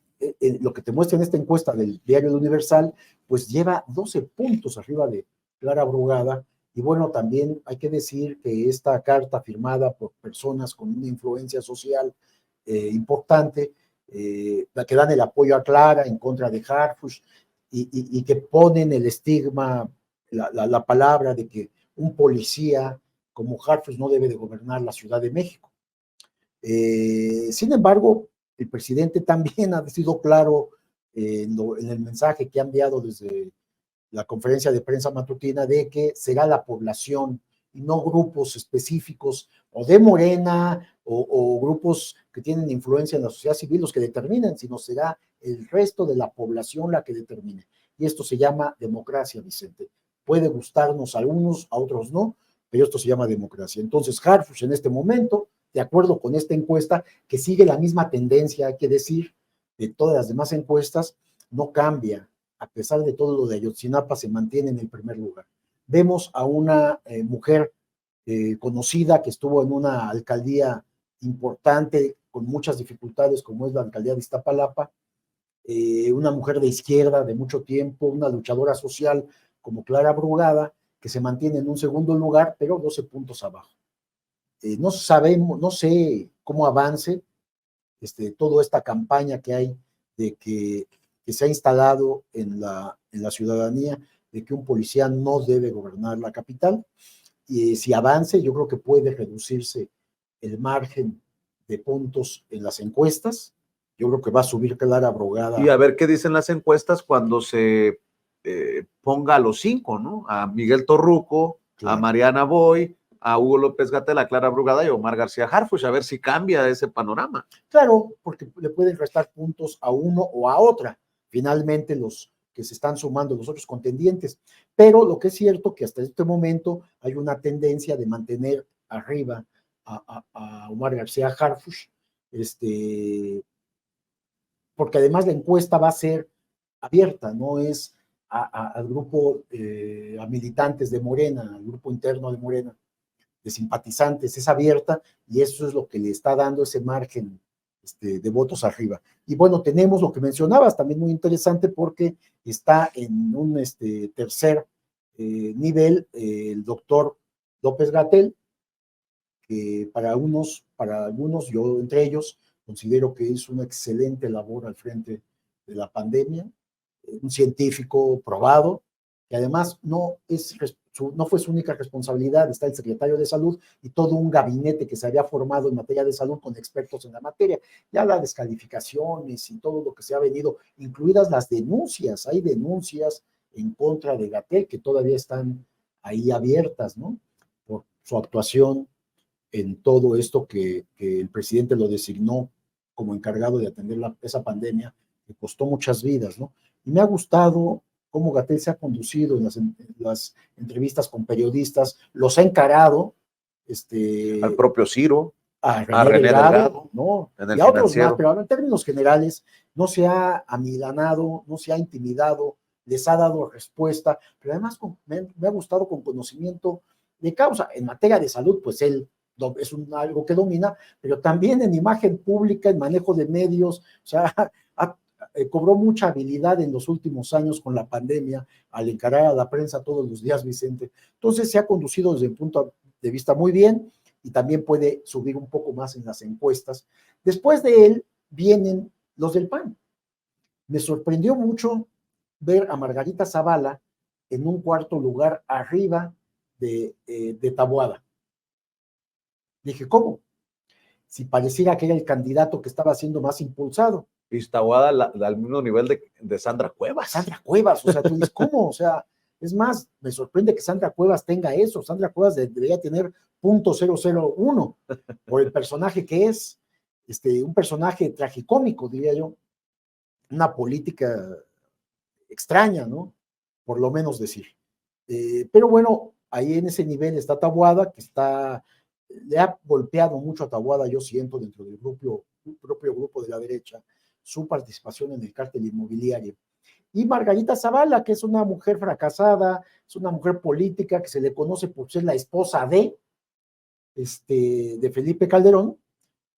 lo que te muestra en esta encuesta del diario El Universal, pues lleva 12 puntos arriba de Clara Brugada. Y bueno, también hay que decir que esta carta firmada por personas con una influencia social importante, la que dan el apoyo a Clara en contra de Harfush y que ponen el estigma, la palabra de que un policía como Harfush no debe de gobernar la Ciudad de México. Sin embargo, el presidente también ha sido claro en el mensaje que ha enviado desde la conferencia de prensa matutina de que será la población y no grupos específicos o de Morena o grupos que tienen influencia en la sociedad civil los que determinen, sino será el resto de la población la que determine. Y esto se llama democracia, Vicente. Puede gustarnos a algunos, a otros no, pero esto se llama democracia. Entonces, Harfush en este momento, de acuerdo con esta encuesta, que sigue la misma tendencia, hay que decir, de todas las demás encuestas, no cambia. A pesar de todo lo de Ayotzinapa, se mantiene en el primer lugar. Vemos a una mujer conocida que estuvo en una alcaldía importante con muchas dificultades, como es la alcaldía de Iztapalapa, una mujer de izquierda de mucho tiempo, una luchadora social como Clara Brugada, que se mantiene en un segundo lugar, pero 12 puntos abajo. No sabemos, no sé cómo avance toda esta campaña que hay de que se ha instalado en la ciudadanía de que un policía no debe gobernar la capital. Y si avance, yo creo que puede reducirse el margen de puntos en las encuestas. Yo creo que va a subir Clara Brugada. Y a ver qué dicen las encuestas cuando se ponga a los 5, ¿no? A Miguel Torruco, claro, a Mariana Boy, a Hugo López-Gatell, a Clara Brugada y a Omar García Harfuch, a ver si cambia ese panorama. Claro, porque le pueden restar puntos a uno o a otra, finalmente los que se están sumando los otros contendientes. Pero lo que es cierto que hasta este momento hay una tendencia de mantener arriba a Omar García Harfuch, porque además la encuesta va a ser abierta, no es al grupo, a militantes de Morena, al grupo interno de Morena, de simpatizantes, es abierta y eso es lo que le está dando ese margen de votos arriba. Y bueno, tenemos lo que mencionabas, también muy interesante porque está en un tercer nivel el doctor López-Gatell, que para algunos, yo entre ellos, considero que hizo una excelente labor al frente de la pandemia, un científico probado, que además no fue su única responsabilidad, está el secretario de Salud y todo un gabinete que se había formado en materia de salud con expertos en la materia. Ya las descalificaciones y todo lo que se ha venido, incluidas las denuncias, hay denuncias en contra de Gatell que todavía están ahí abiertas, ¿no? Por su actuación en todo esto que el presidente lo designó como encargado de atender esa pandemia, que costó muchas vidas, ¿no? Y me ha gustado cómo Gatell se ha conducido en las entrevistas con periodistas, los ha encarado. Al propio Ciro, a René Delgado, ¿no? Y a otros más, pero en términos generales no se ha amilanado, no se ha intimidado, les ha dado respuesta, pero además me ha gustado con conocimiento de causa. En materia de salud, pues él es algo que domina, pero también en imagen pública, en manejo de medios, o sea, cobró mucha habilidad en los últimos años con la pandemia al encarar a la prensa todos los días, Vicente. Entonces se ha conducido desde el punto de vista muy bien y también puede subir un poco más en las encuestas. Después de él vienen los del PAN. Me sorprendió mucho ver a Margarita Zavala en un cuarto lugar arriba de Taboada. Dije, ¿cómo? Si pareciera que era el candidato que estaba siendo más impulsado. Y Taboada al mismo nivel de Sandra Cuevas. Sandra Cuevas, o sea, tú dices, ¿cómo? O sea, es más, me sorprende que Sandra Cuevas tenga eso. Sandra Cuevas debería tener .001 por el personaje que es, un personaje tragicómico, diría yo, una política extraña, ¿no? Por lo menos decir. Pero bueno, ahí en ese nivel está Taboada, que le ha golpeado mucho a Taboada, yo siento, dentro del propio grupo de la derecha, su participación en el cártel inmobiliario. Y Margarita Zavala, que es una mujer fracasada, es una mujer política que se le conoce por ser la esposa de Felipe Calderón,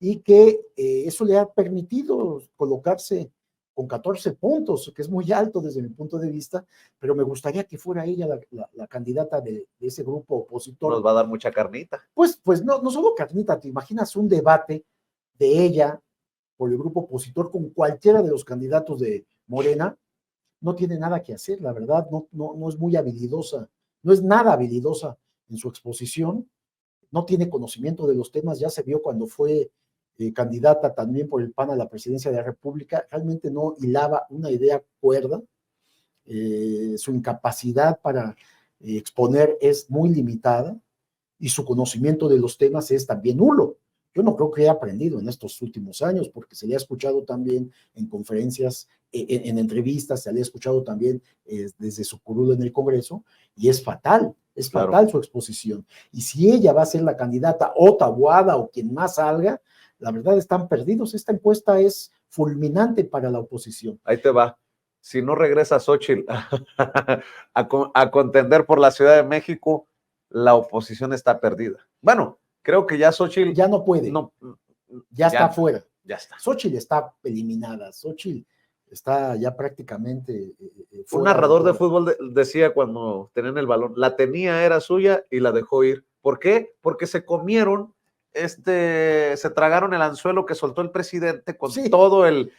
y que eso le ha permitido colocarse con 14 puntos, que es muy alto desde mi punto de vista, pero me gustaría que fuera ella la candidata de ese grupo opositor. Nos va a dar mucha carnita. Pues no solo carnita, te imaginas un debate de ella por el grupo opositor con cualquiera de los candidatos de Morena. No tiene nada que hacer, la verdad, no es muy habilidosa, no es nada habilidosa en su exposición, no tiene conocimiento de los temas, ya se vio cuando fue candidata también por el PAN a la presidencia de la República, realmente no hilaba una idea cuerda, su incapacidad para exponer es muy limitada y su conocimiento de los temas es también nulo. Yo no creo que haya aprendido en estos últimos años, porque se le ha escuchado también en conferencias, en entrevistas, se le ha escuchado también desde su curul en el Congreso, y es fatal su exposición. Y si ella va a ser la candidata o Taboada o quien más salga, la verdad están perdidos. Esta encuesta es fulminante para la oposición. Ahí te va. Si no regresa Xóchitl a contender por la Ciudad de México, la oposición está perdida. Bueno, creo que ya Xóchitl ya no puede. Ya está fuera. Ya está. Xóchitl está eliminada. Xóchitl está ya prácticamente Un fuera de narrador de toda. fútbol decía cuando tenían el balón, la tenía, era suya y la dejó ir. ¿Por qué? Porque se comieron, se tragaron el anzuelo que soltó el presidente con Sí, todo el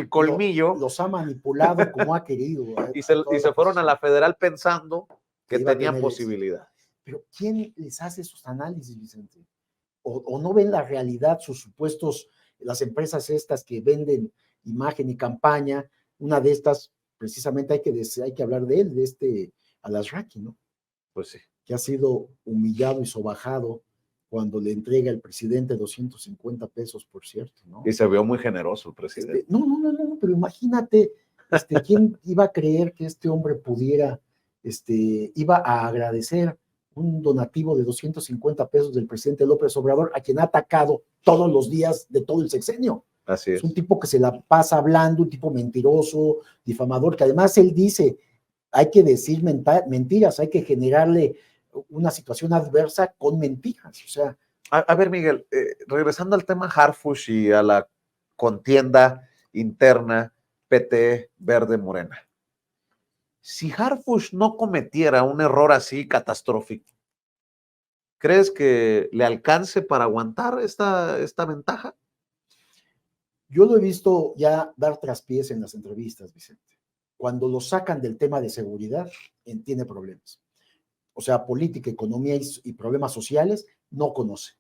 colmillo los ha manipulado como ha querido y a toda se la fueron a la oposición federal pensando que que iba a tenían tener éxito. posibilidad. Pero ¿quién les hace esos análisis, Vicente? O no ven la realidad, sus supuestos, las empresas estas que venden imagen y campaña, una de estas, precisamente hay que hablar de él, de Al-Azraqui, ¿no? Pues sí. Que ha sido humillado y sobajado cuando le entrega el presidente 250 pesos, por cierto, ¿no? Y se vio muy generoso el presidente. No, pero imagínate, ¿quién iba a creer que este hombre pudiera, iba a agradecer un donativo de 250 pesos del presidente López Obrador, a quien ha atacado todos los días de todo el sexenio? Así Es un es. tipo que se la pasa hablando, un tipo mentiroso, difamador, que además él dice, hay que decir mentiras, hay que generarle una situación adversa con mentiras. O sea, A ver, Miguel, regresando al tema Harfuch y a la contienda interna PT Verde Morena. Si Harfuch no cometiera un error así catastrófico, ¿crees que le alcance para aguantar esta ventaja? yo lo he visto ya dar traspiés en las entrevistas, Vicente. Cuando lo sacan del tema de seguridad, tiene problemas. O sea, política, economía y problemas sociales, no conoce.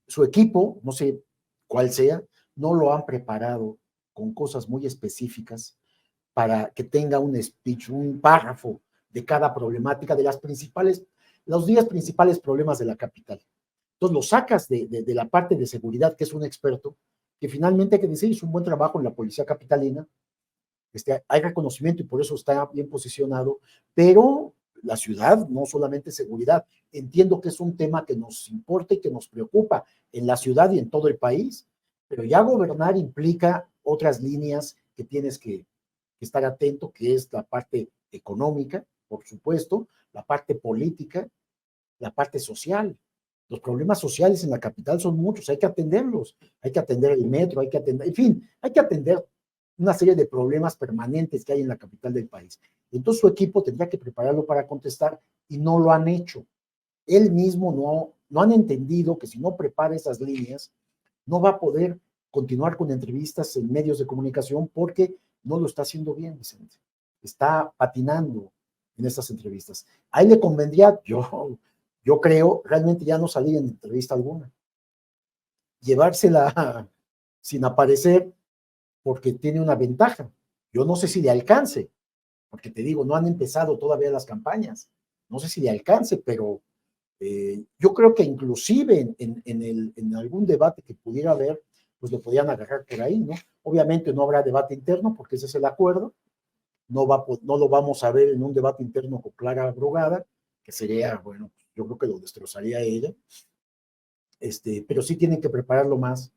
Su equipo, no sé cuál sea, no lo han preparado con cosas muy específicas para que tenga un speech, un párrafo de cada problemática, los 10 principales problemas de la capital. Entonces lo sacas de la parte de seguridad, que es un experto, que finalmente hay que decir, hizo un buen trabajo en la policía capitalina, hay reconocimiento y por eso está bien posicionado, pero la ciudad, no solamente seguridad, entiendo que es un tema que nos importa y que nos preocupa en la ciudad y en todo el país, pero ya gobernar implica otras líneas que tienes que estar atento, que es la parte económica, por supuesto, la parte política, la parte social. Los problemas sociales en la capital son muchos, hay que atenderlos, hay que atender el metro, hay que atender, en fin, hay que atender una serie de problemas permanentes que hay en la capital del país. Entonces su equipo tendría que prepararlo para contestar y no lo han hecho. Él mismo no han entendido que si no prepara esas líneas, no va a poder continuar con entrevistas en medios de comunicación porque no lo está haciendo bien, Vicente. Está patinando en estas entrevistas. A él le convendría, yo creo, realmente ya no salir en entrevista alguna. Llevársela sin aparecer porque tiene una ventaja. Yo no sé si le alcance, porque te digo, no han empezado todavía las campañas. No sé si le alcance, pero yo creo que inclusive en algún debate que pudiera haber, pues lo podían agarrar por ahí, ¿no? Obviamente no habrá debate interno porque ese es el acuerdo, no lo vamos a ver en un debate interno con Clara Brugada, que sería, bueno, yo creo que lo destrozaría ella, pero sí tienen que prepararlo más,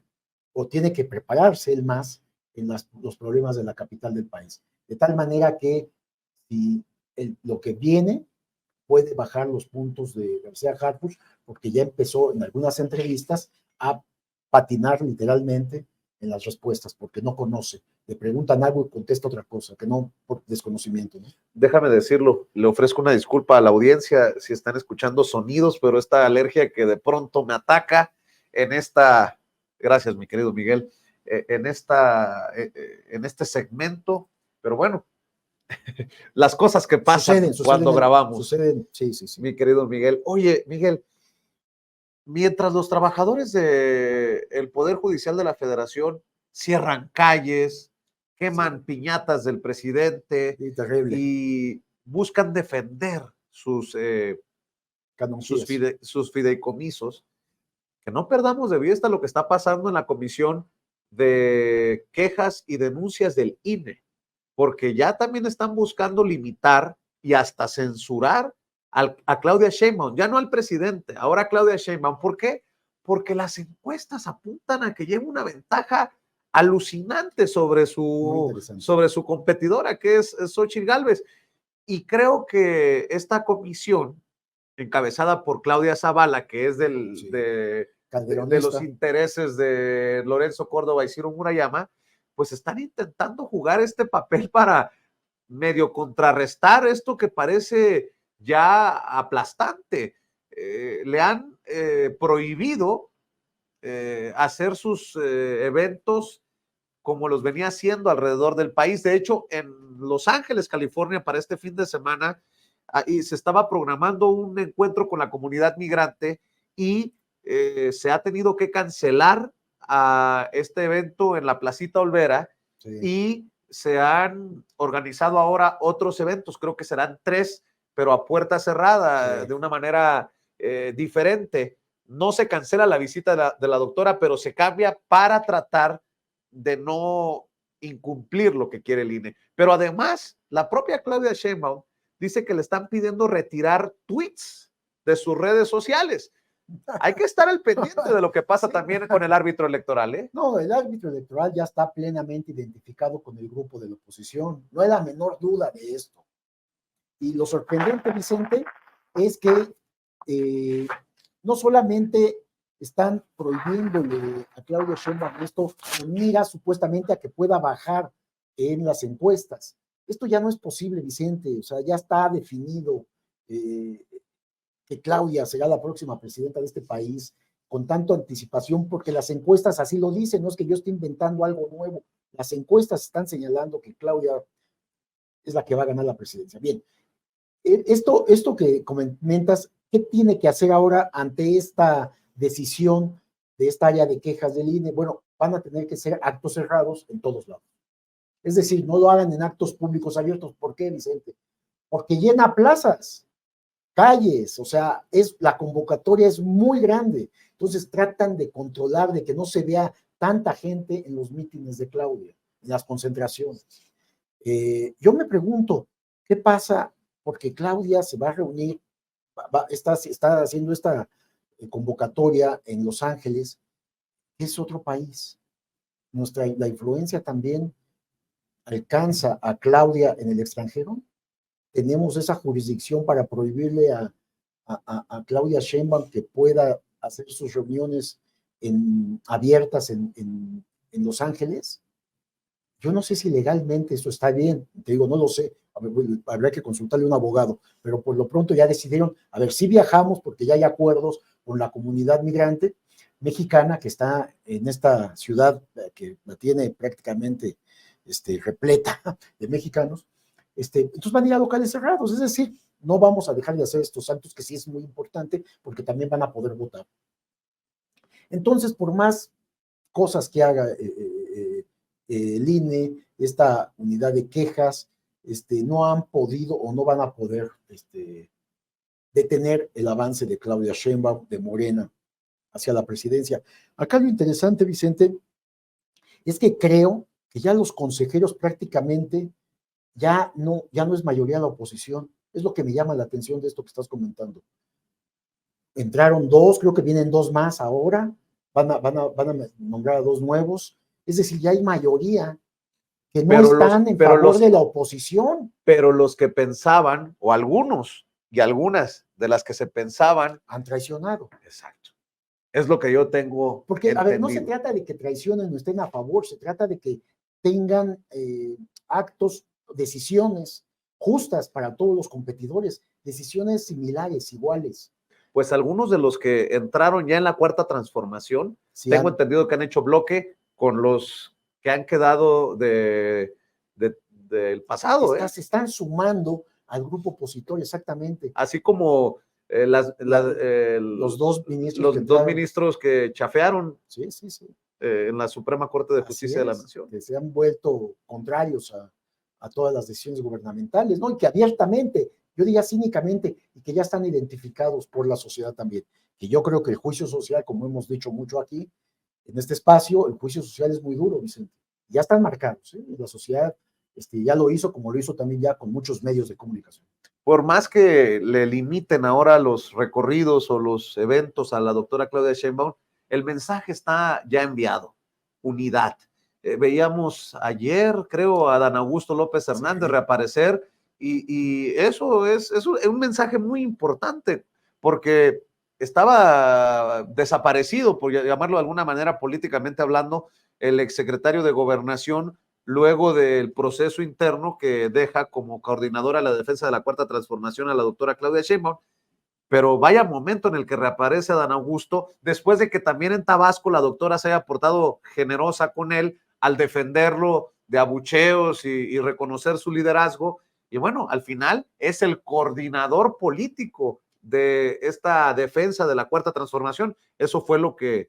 o tiene que prepararse él más en los problemas de la capital del país, de tal manera que si lo que viene puede bajar los puntos de García Harfuch, porque ya empezó en algunas entrevistas a patinar literalmente en las respuestas, porque no conoce. Le preguntan algo y contesta otra cosa, que no por desconocimiento, ¿no? Déjame decirlo, le ofrezco una disculpa a la audiencia si están escuchando sonidos, pero esta alergia que de pronto me ataca en gracias mi querido Miguel, en este segmento, pero bueno, las cosas que pasan cuando grabamos. Sí. Mi querido Miguel. Oye, Miguel, mientras los trabajadores del Poder Judicial de la Federación cierran calles, queman piñatas del presidente y buscan defender sus fideicomisos, que no perdamos de vista lo que está pasando en la Comisión de Quejas y Denuncias del INE, porque ya también están buscando limitar y hasta censurar a Claudia Sheinbaum, ya no al presidente, ahora a Claudia Sheinbaum. ¿Por qué? Porque las encuestas apuntan a que lleva una ventaja alucinante sobre su competidora, que es Xóchitl Gálvez. Y creo que esta comisión, encabezada por Claudia Zavala, que es de los intereses de Lorenzo Córdoba y Ciro Murayama, pues están intentando jugar este papel para medio contrarrestar esto que parece ya aplastante. Le han prohibido hacer sus eventos como los venía haciendo alrededor del país. De hecho, en Los Ángeles, California, para este fin de semana, ahí se estaba programando un encuentro con la comunidad migrante y se ha tenido que cancelar a este evento en la Placita Olvera, sí, y se han organizado ahora otros eventos, creo que serán 3, pero a puerta cerrada, sí, de una manera diferente. No se cancela la visita de la doctora, pero se cambia para tratar de no incumplir lo que quiere el INE. Pero además, la propia Claudia Sheinbaum dice que le están pidiendo retirar tweets de sus redes sociales. Hay que estar al pendiente de lo que pasa, sí, también con el árbitro electoral, ¿eh? No, el árbitro electoral ya está plenamente identificado con el grupo de la oposición. No hay la menor duda de esto. Y lo sorprendente, Vicente, es que no solamente están prohibiéndole a Claudia Sheinbaum esto, mira supuestamente a que pueda bajar en las encuestas. Esto ya no es posible, Vicente, o sea, ya está definido que Claudia será la próxima presidenta de este país con tanto anticipación, porque las encuestas así lo dicen, no es que yo esté inventando algo nuevo, las encuestas están señalando que Claudia es la que va a ganar la presidencia. Bien, esto que comentas, ¿qué tiene que hacer ahora ante esta decisión de esta área de quejas del INE? Bueno, van a tener que ser actos cerrados en todos lados. Es decir, no lo hagan en actos públicos abiertos. ¿Por qué, Vicente? Porque llena plazas, calles, o sea, la convocatoria es muy grande. Entonces tratan de controlar, de que no se vea tanta gente en los mítines de Claudia, en las concentraciones. Yo me pregunto, ¿qué pasa? Porque Claudia se va a reunir, está haciendo esta convocatoria en Los Ángeles, que es otro país. La influencia también alcanza a Claudia en el extranjero. Tenemos esa jurisdicción para prohibirle a Claudia Sheinbaum que pueda hacer sus reuniones abiertas en Los Ángeles. Yo no sé si legalmente eso está bien, te digo, no lo sé, habría que consultarle a un abogado, pero por lo pronto ya decidieron, a ver, si viajamos porque ya hay acuerdos con la comunidad migrante mexicana que está en esta ciudad que la tiene prácticamente repleta de mexicanos, entonces van a ir a locales cerrados, es decir, no vamos a dejar de hacer estos actos que sí es muy importante porque también van a poder votar. Entonces, por más cosas que haga el INE, esta unidad de quejas, no han podido o no van a poder detener el avance de Claudia Sheinbaum, de Morena, hacia la presidencia. Acá lo interesante, Vicente, es que creo que ya los consejeros prácticamente ya no es mayoría la oposición. Es lo que me llama la atención de esto que estás comentando. Entraron 2, creo que vienen 2 más ahora, van a nombrar a 2 nuevos, es decir, ya hay mayoría que no están en favor de la oposición. Pero los que pensaban, o algunos y algunas de las que se pensaban, han traicionado. Exacto. Es lo que yo tengo porque, entendido. A ver, no se trata de que traicionen o estén a favor, se trata de que tengan actos, decisiones justas para todos los competidores, decisiones similares, iguales. Pues algunos de los que entraron ya en la cuarta transformación, sí, tengo entendido que han hecho bloque con los que han quedado del pasado. Se están sumando al grupo opositor, exactamente. Así como los dos ministros que chafearon, sí. En la Suprema Corte de Justicia de la Nación. Que se han vuelto contrarios a todas las decisiones gubernamentales, ¿no? Y que abiertamente, yo diría cínicamente, y que ya están identificados por la sociedad también. Que yo creo que el juicio social, como hemos dicho mucho aquí, en este espacio, el juicio social es muy duro, Vicente. Ya están marcados, ¿eh? La sociedad ya lo hizo, como lo hizo también ya con muchos medios de comunicación. Por más que le limiten ahora los recorridos o los eventos a la doctora Claudia Sheinbaum, el mensaje está ya enviado, unidad. Veíamos ayer, creo, a Dan Augusto López Hernández, sí, reaparecer, y eso es un mensaje muy importante, porque estaba desaparecido, por llamarlo de alguna manera políticamente hablando, el exsecretario de Gobernación, luego del proceso interno que deja como coordinadora de la defensa de la Cuarta Transformación a la doctora Claudia Sheinbaum. Pero vaya momento en el que reaparece Adán Augusto, después de que también en Tabasco la doctora se haya portado generosa con él al defenderlo de abucheos y reconocer su liderazgo. Y bueno, al final es el coordinador político de esta defensa de la Cuarta Transformación. Eso fue lo que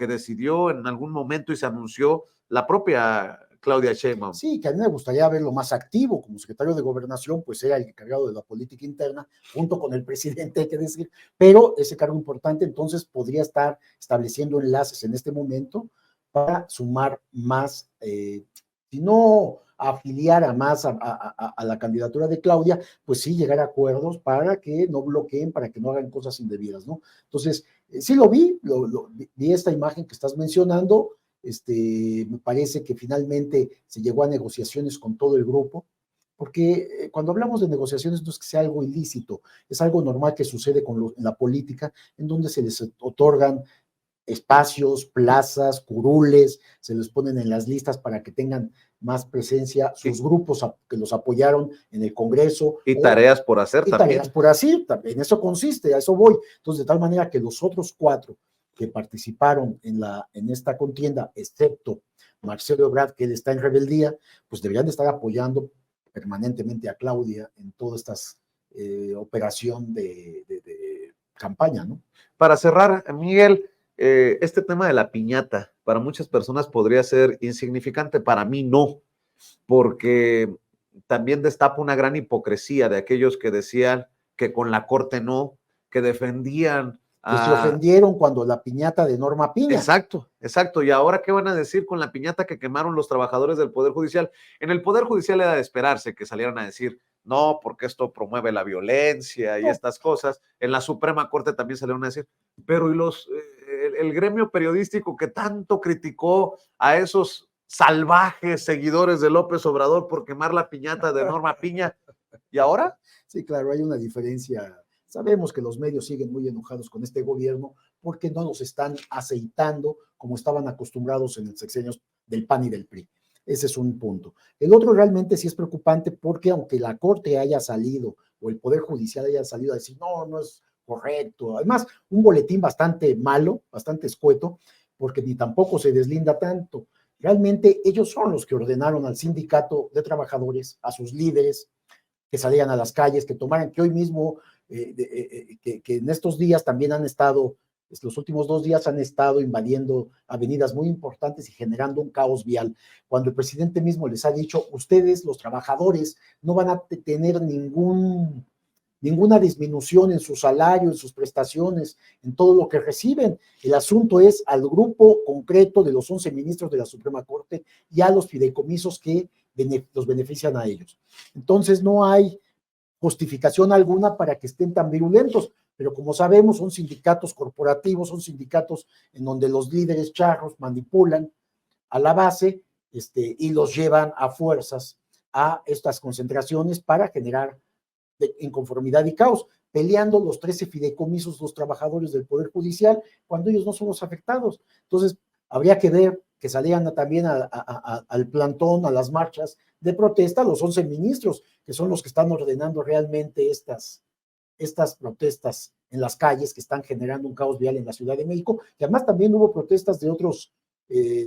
decidió en algún momento y se anunció la propia Claudia Sheinbaum. Sí, que a mí me gustaría verlo más activo como secretario de Gobernación, pues era el encargado de la política interna, junto con el presidente, hay que decir, pero ese cargo importante entonces podría estar estableciendo enlaces en este momento para sumar más, si no afiliar a más a la candidatura de Claudia, pues sí llegar a acuerdos para que no bloqueen, para que no hagan cosas indebidas, ¿no? Entonces, sí lo vi, vi esta imagen que estás mencionando. Me parece que finalmente se llegó a negociaciones con todo el grupo, porque cuando hablamos de negociaciones no es que sea algo ilícito, es algo normal que sucede en la política, en donde se les otorgan espacios, plazas, curules, se les ponen en las listas para que tengan más presencia sus grupos que los apoyaron en el Congreso. Y tareas por hacer también. Tareas por hacer, también eso consiste, a eso voy. Entonces, de tal manera que los otros 4 que participaron en esta contienda, excepto Marcelo Ebrard, que él está en rebeldía, pues deberían de estar apoyando permanentemente a Claudia en toda esta operación de campaña, ¿no? Para cerrar, Miguel, este tema de la piñata, para muchas personas podría ser insignificante, para mí no, porque también destapa una gran hipocresía de aquellos que decían que con la Corte no, que defendían que se ofendieron cuando la piñata de Norma Piña. Exacto, exacto. ¿Y ahora qué van a decir con la piñata que quemaron los trabajadores del Poder Judicial? En el Poder Judicial era de esperarse que salieran a decir, no, porque esto promueve la violencia y estas cosas. En la Suprema Corte también salieron a decir, pero ¿y el gremio periodístico que tanto criticó a esos salvajes seguidores de López Obrador por quemar la piñata de Norma Piña? ¿Y ahora? Sí, claro, hay una diferencia. Sabemos que los medios siguen muy enojados con este gobierno porque no nos están aceitando como estaban acostumbrados en el sexenio del PAN y del PRI. Ese es un punto. El otro realmente sí es preocupante porque aunque la Corte haya salido o el Poder Judicial haya salido a decir, no, no es correcto. Además, un boletín bastante malo, bastante escueto, porque ni tampoco se deslinda tanto. Realmente ellos son los que ordenaron al sindicato de trabajadores, a sus líderes, que salían a las calles, que tomaran, que hoy mismo, que en estos días también han estado, los últimos 2 días han estado invadiendo avenidas muy importantes y generando un caos vial, cuando el presidente mismo les ha dicho, ustedes, los trabajadores, no van a tener ninguna disminución en su salario, en sus prestaciones, en todo lo que reciben. El asunto es al grupo concreto de los 11 ministros de la Suprema Corte y a los fideicomisos que los benefician a ellos. Entonces no hay justificación alguna para que estén tan virulentos, pero como sabemos son sindicatos corporativos, son sindicatos en donde los líderes charros manipulan a la base y los llevan a fuerzas a estas concentraciones para generar inconformidad y caos, peleando los 13 fideicomisos, los trabajadores del Poder Judicial, cuando ellos no son los afectados. Entonces, habría que ver que salían también al plantón, a las marchas de protesta, los 11 ministros, que son los que están ordenando realmente estas protestas en las calles que están generando un caos vial en la Ciudad de México, que además también hubo protestas de otros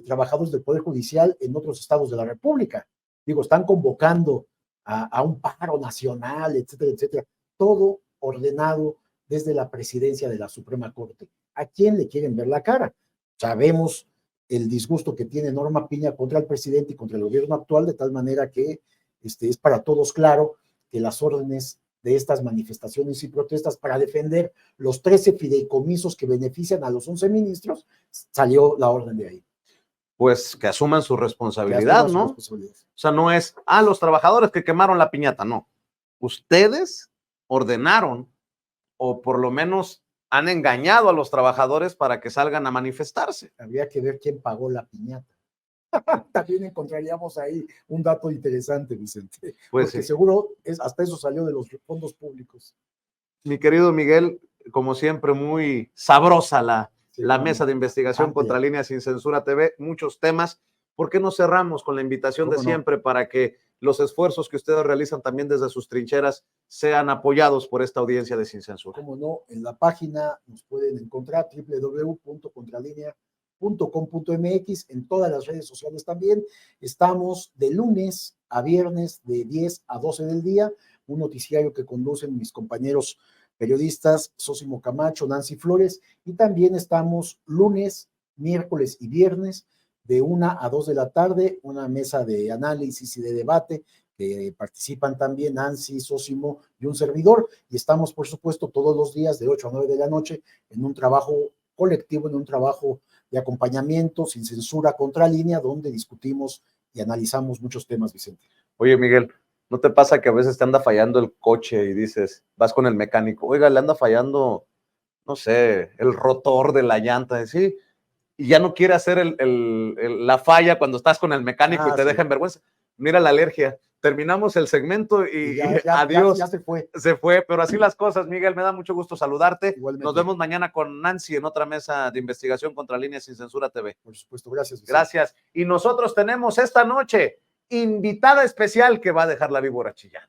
trabajadores del Poder Judicial en otros estados de la República. Digo, están convocando a un paro nacional, etcétera, etcétera. Todo ordenado desde la presidencia de la Suprema Corte. ¿A quién le quieren ver la cara? Sabemos el disgusto que tiene Norma Piña contra el presidente y contra el gobierno actual, de tal manera que es para todos claro que las órdenes de estas manifestaciones y protestas para defender los 13 fideicomisos que benefician a los 11 ministros, salió la orden de ahí. Pues que asuman su responsabilidad, ¿no? O sea, no es, los trabajadores que quemaron la piñata, no. Ustedes ordenaron, o por lo menos han engañado a los trabajadores para que salgan a manifestarse. Habría que ver quién pagó la piñata. También encontraríamos ahí un dato interesante, Vicente. Pues porque sí, seguro hasta eso salió de los fondos públicos. Mi querido Miguel, como siempre, muy sabrosa Sí, la una mesa de investigación amplia. contra Línea Sin Censura TV, muchos temas. ¿Por qué no cerramos con la invitación de ¿Cómo no? siempre para que los esfuerzos que ustedes realizan también desde sus trincheras sean apoyados por esta audiencia de Sin Censura? Cómo no, en la página nos pueden encontrar www.contralinea.com.mx, en todas las redes sociales también. Estamos de lunes a viernes de 10 a 12 del día, un noticiario que conducen mis compañeros periodistas Sósimo Camacho, Nancy Flores, y también estamos lunes, miércoles y viernes de 1 a 2 de la tarde, una mesa de análisis y de debate que participan también Nancy, Sósimo y un servidor, y estamos, por supuesto, todos los días de 8 a 9 de la noche en un trabajo colectivo, en un trabajo de acompañamiento sin censura contra línea, donde discutimos y analizamos muchos temas, Vicente. Oye, Miguel, ¿no te pasa que a veces te anda fallando el coche y dices, vas con el mecánico, oiga, le anda fallando, no sé, el rotor de la llanta, ¿sí? Y ya no quiere hacer la falla cuando estás con el mecánico y te deja en vergüenza? Mira la alergia. Terminamos el segmento y adiós. Ya se fue. Se fue, pero así las cosas, Miguel. Me da mucho gusto saludarte. Igualmente. Nos vemos mañana con Nancy en otra mesa de investigación contra Línea Sin Censura TV. Por supuesto, gracias, Vicente. Gracias. Y nosotros tenemos esta noche invitada especial que va a dejar la víbora chillando.